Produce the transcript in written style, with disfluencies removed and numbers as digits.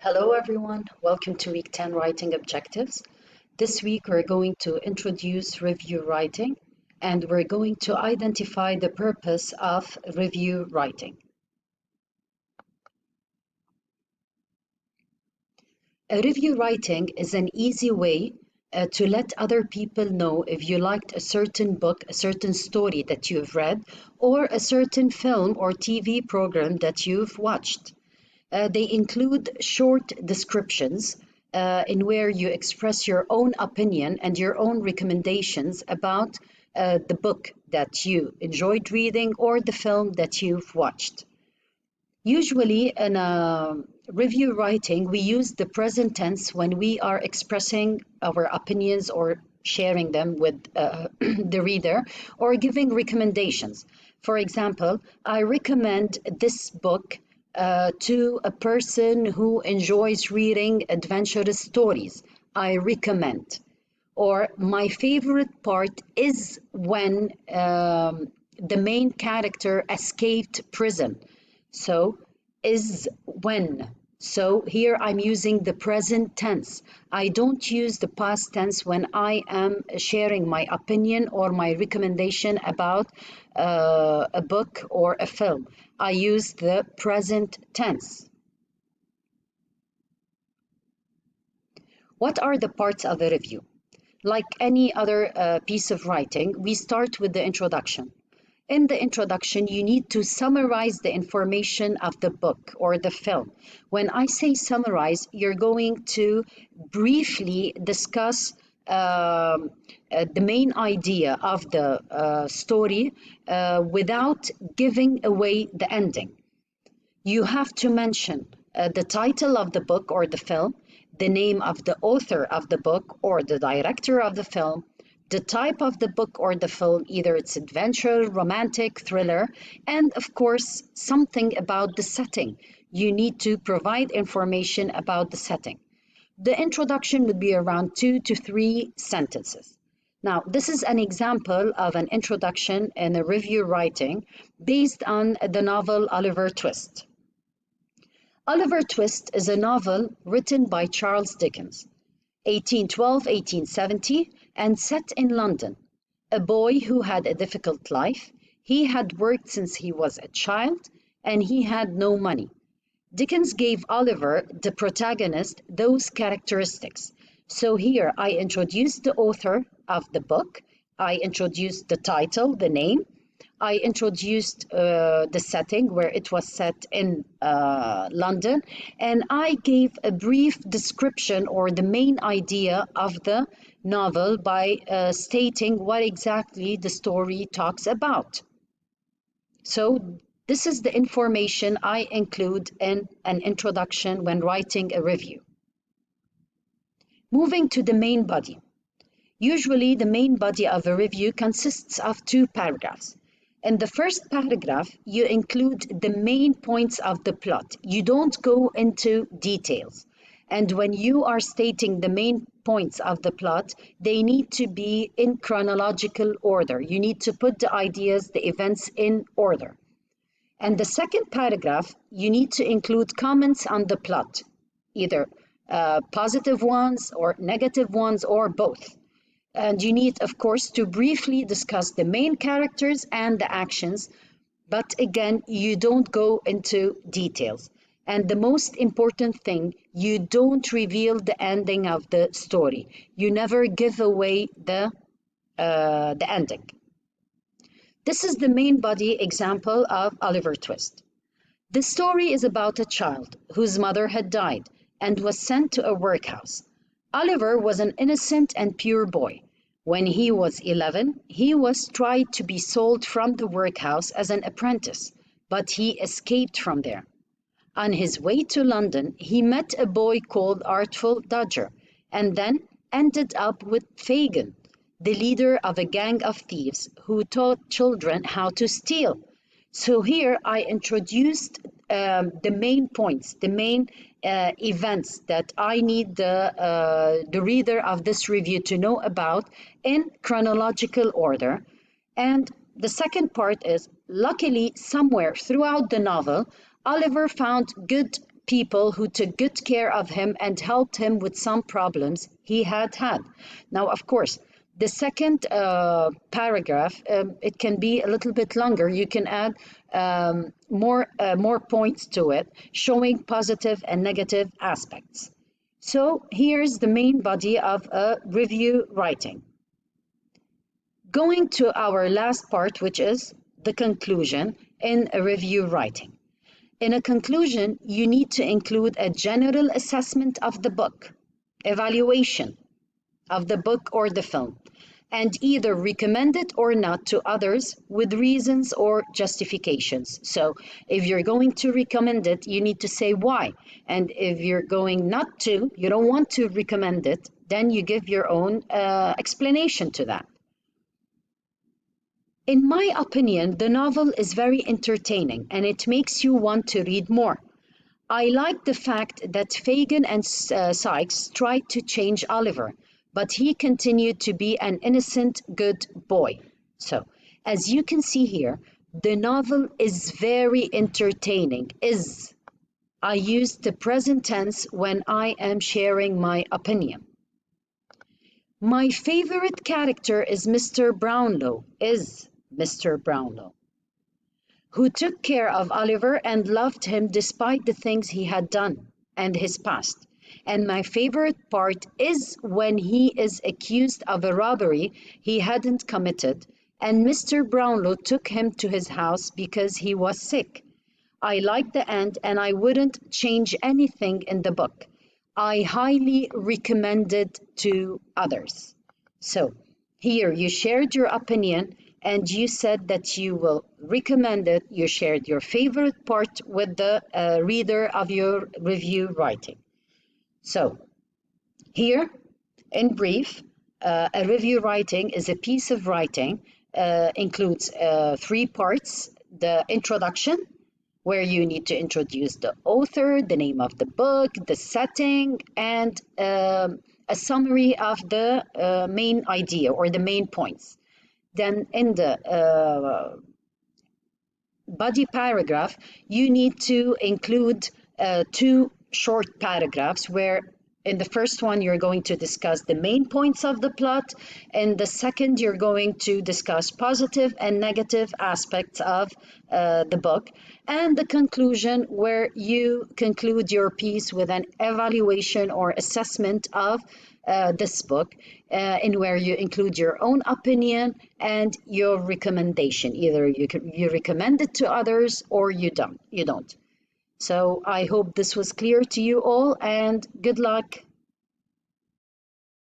Hello, everyone. Welcome to week 10 writing objectives. This week, we're going to introduce review writing and we're going to identify the purpose of review writing. A review writing is an easy way to let other people know if you liked a certain book, a certain story that you've read, or a certain film or TV program that you've watched. They include short descriptions in where you express your own opinion and your own recommendations about the book that you enjoyed reading or the film that you've watched. Usually, in review writing, we use the present tense when we are expressing our opinions or sharing them with the reader or giving recommendations. For example, I recommend this book to a person who enjoys reading adventurous stories. I recommend. Or my favorite part is when the main character escaped prison. So, is when. So here I'm using the present tense. I don't use the past tense when I am sharing my opinion or my recommendation about a book or a film. I use the present tense. What are the parts of a review? Like any other piece of writing, we start with the introduction. In the introduction, you need to summarize the information of the book or the film. When I say summarize, you're going to briefly discuss the main idea of the story without giving away the ending. You have to mention the title of the book or the film, the name of the author of the book or the director of the film, the type of the book or the film, either it's adventure, romantic, thriller, and of course, something about the setting. You need to provide information about the setting. The introduction would be around 2 to 3 sentences. Now, this is an example of an introduction in a review writing based on the novel Oliver Twist. Oliver Twist is a novel written by Charles Dickens, 1812-1870, and set in London. A boy who had a difficult life, he had worked since he was a child, and he had no money. Dickens gave Oliver, the protagonist, those characteristics. So here I introduced the author of the book, I introduced the title, the name, I introduced the setting where it was set in London, and I gave a brief description or the main idea of the novel by stating what exactly the story talks about. So, this is the information I include in an introduction when writing a review. Moving to the main body. Usually, the main body of a review consists of 2 paragraphs. In the first paragraph, you include the main points of the plot. You don't go into details. And when you are stating the main points of the plot, they need to be in chronological order. You need to put the ideas, the events in order. And the second paragraph, you need to include comments on the plot, either positive ones or negative ones or both. And you need, of course, to briefly discuss the main characters and the actions, but again, you don't go into details. And the most important thing, you don't reveal the ending of the story. You never give away the ending. This is the main body example of Oliver Twist. The story is about a child whose mother had died and was sent to a workhouse. Oliver was an innocent and pure boy. When he was 11, he was tried to be sold from the workhouse as an apprentice, but he escaped from there. On his way to London, he met a boy called Artful Dodger, and then ended up with Fagin, the leader of a gang of thieves who taught children how to steal. So here I introduced the main points, the main events that I need the reader of this review to know about in chronological order. And the second part is, luckily, somewhere throughout the novel, Oliver found good people who took good care of him and helped him with some problems he had had. Now, of course, the second paragraph, it can be a little bit longer. You can add more points to it, showing positive and negative aspects. So here's the main body of a review writing. Going to our last part, which is the conclusion in a review writing. In a conclusion, you need to include a general assessment of the book, evaluation of the book or the film, and either recommend it or not to others with reasons or justifications. So if you're going to recommend it, you need to say why. And if you're going not to, you don't want to recommend it, then you give your own explanation to that. In my opinion, the novel is very entertaining and it makes you want to read more. I like the fact that Fagin and Sykes tried to change Oliver, but he continued to be an innocent, good boy. So, as you can see here, the novel is very entertaining. I use the present tense when I am sharing my opinion. My favorite character is Mr. Brownlow, who took care of Oliver and loved him despite the things he had done and his past. And my favorite part is when he is accused of a robbery he hadn't committed, and Mr. Brownlow took him to his house because he was sick. I like the end and I wouldn't change anything in the book. I highly recommend it to others. So here you shared your opinion and you said that you will recommend it. You shared your favorite part with the reader of your review writing. So here, in brief, a review writing is a piece of writing, includes 3 parts: the introduction, where you need to introduce the author, the name of the book, the setting, and a summary of the main idea or the main points. Then in the body paragraph, you need to include 2 short paragraphs where in the first one you're going to discuss the main points of the plot. In the second, you're going to discuss positive and negative aspects of the book. And the conclusion, where you conclude your piece with an evaluation or assessment of this book, in where you include your own opinion and your recommendation. Either you recommend it to others or you don't. So I hope this was clear to you all, and good luck.